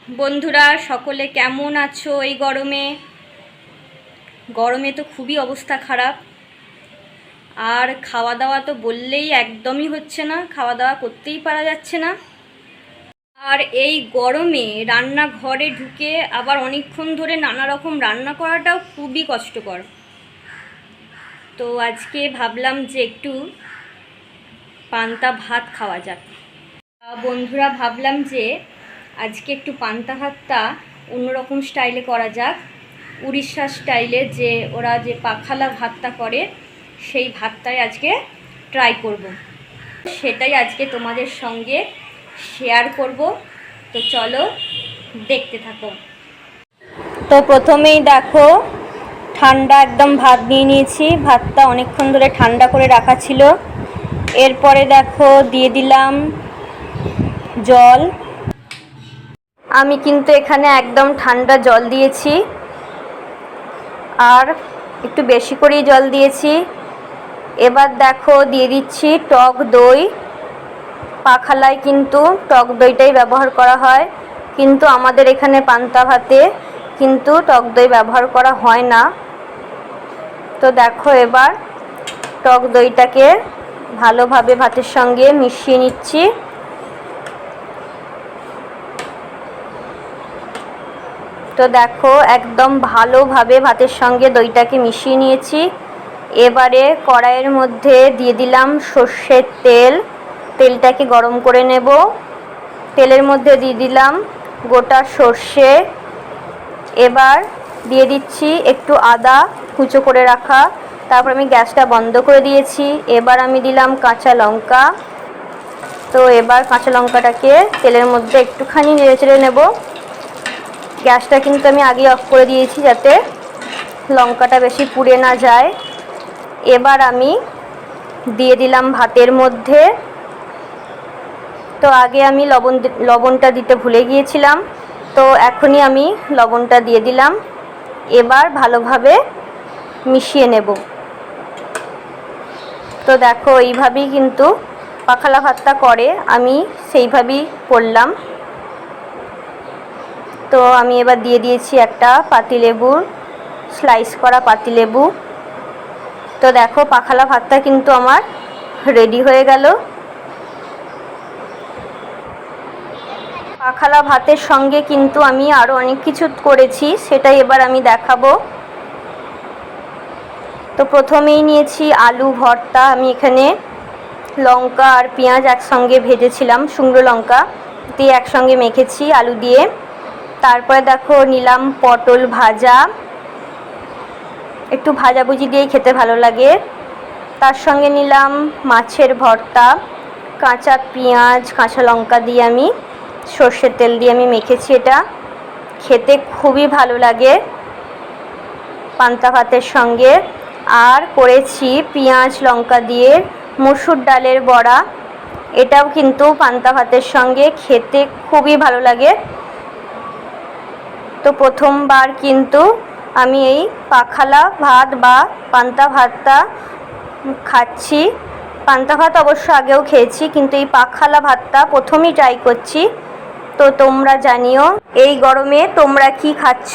বন্ধুরা সকলে কেমন আছো? এই গরমে তো খুবই অবস্থা খারাপ। আর খাওয়া দাওয়া তো বললেই একদমই হচ্ছে না, খাওয়া দাওয়া করতেই পারা যাচ্ছে না। আর এই গরমে রান্নাঘরে ঢুকে আবার অনেকক্ষণ ধরে নানা রকম রান্না করাটাও খুবই কষ্টকর। তো আজকে ভাবলাম যে একটু পান্তা ভাত খাওয়া যাক। বন্ধুরা, ভাবলাম যে আজকে একটু পান্তা ভাতটা অন্যরকম স্টাইলে করা যাক। উড়িষ্যা স্টাইলে যে ওরা যে পাখালা ভাতটা করে, সেই ভাতটাই আজকে ট্রাই করব। সেটাই আজকে তোমাদের সঙ্গে শেয়ার করব। তো চলো দেখতে থাকো। তো প্রথমেই দেখো, ঠান্ডা একদম ভাত নিয়ে নিয়েছি। ভাতটা অনেকক্ষণ ধরে ঠান্ডা করে রাখা ছিল। এরপরে দেখো দিয়ে দিলাম জল। আমি কিন্তু এখানে একদম ঠান্ডা জল দিয়েছি, আর একটু বেশি করেই জল দিয়েছি। এবার দেখো দিয়ে দিচ্ছি টক দই। পাখালায় কিন্তু টক দইটাই ব্যবহার করা হয়, কিন্তু আমাদের এখানে পান্তা ভাতে কিন্তু টক দই ব্যবহার করা হয় না। তো দেখো, এবার টক দইটাকে ভালোভাবে ভাতের সঙ্গে মিশিয়ে নিচ্ছি। তো দেখো, একদম ভালোভাবে ভাতের সঙ্গে দইটাকে মিশিয়ে নিয়েছি। এবারে কড়াইয়ের মধ্যে দিয়ে দিলাম সর্ষের তেল। তেলটাকে গরম করে নেব। তেলের মধ্যে দিয়ে দিলাম গোটা সর্ষে। এবার দিয়ে দিচ্ছি একটু আদা কুচো করে রাখা। তারপর আমি গ্যাসটা বন্ধ করে দিয়েছি। এবার আমি দিলাম কাঁচা লঙ্কা। তো এবার কাঁচা লঙ্কাটাকে তেলের মধ্যে একটুখানি নেড়ে চেড়ে নেব। গ্যাসটা কিন্তু আমি আগে অফ করে দিয়েছি, যাতে লঙ্কাটা বেশি পুড়ে না যায়। এবার আমি দিয়ে দিলাম ভাতের মধ্যে। তো আগে আমি লবণটা দিতে ভুলে গিয়েছিলাম, তো এখনই আমি লবণটা দিয়ে দিলাম। এবার ভালোভাবে মিশিয়ে নেব। তো দেখো, এইভাবেই কিন্তু পাখালা ভাতটা করে, আমি সেইভাবেই করলাম। তো আমি এবার দিয়ে দিয়েছি একটা পাতিলেবুর স্লাইস করা পাতিলেবু। তো দেখো, পাখালা ভাতটা কিন্তু আমার রেডি হয়ে গেল। পাখালা ভাতের সঙ্গে কিন্তু আমি আরও অনেক কিছু করেছি, সেটাই এবার আমি দেখাবো। তো প্রথমেই নিয়েছি আলু ভর্তা। আমি এখানে লঙ্কা আর পেঁয়াজ একসঙ্গে ভেজেছিলাম, শুকনো লঙ্কা দিয়ে একসঙ্গে মেখেছি আলু দিয়ে। তারপরে দেখো নিলাম পটল ভাজা, একটু ভাজাভুজি দিয়েই খেতে ভালো লাগে। তার সঙ্গে নিলাম মাছের ভর্তা। কাঁচা পেঁয়াজ কাঁচা লঙ্কা দিয়ে আমি সর্ষের তেল দিয়ে আমি মেখেছি। এটা খেতে খুবই ভালো লাগে পান্তা ভাতের সঙ্গে। আর করেছি পেঁয়াজ লঙ্কা দিয়ে মসুর ডালের বড়া। এটাও কিন্তু পান্তা ভাতের সঙ্গে খেতে খুবই ভালো লাগে। তো প্রথমবার কিন্তু আমি এই পাখালা ভাত বা পান্তা ভাতটা খাচ্ছি। পান্তা ভাত অবশ্য আগেও খেয়েছি, কিন্তু এই পাখালা ভাতটা প্রথমেই ট্রাই করছি। তো তোমরা জানিও এই গরমে তোমরা কি খাচ্ছ।